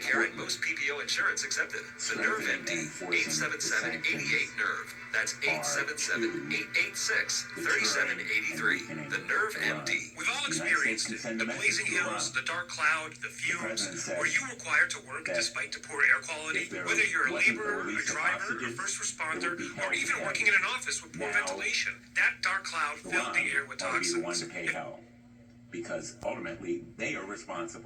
Medicare and most PPO insurance accepted. The Nerve MD, 877-88-NERVE. That's 877-886-3783. The Nerve MD. We've all experienced it. The blazing hills, the dark cloud, the fumes. Were you required to work despite the poor air quality? Whether you're a laborer, a driver, a first responder, or even working in an office with poor ventilation, that dark cloud filled the air with I'll be the one toxins. to pay hell. Because ultimately, they are responsible.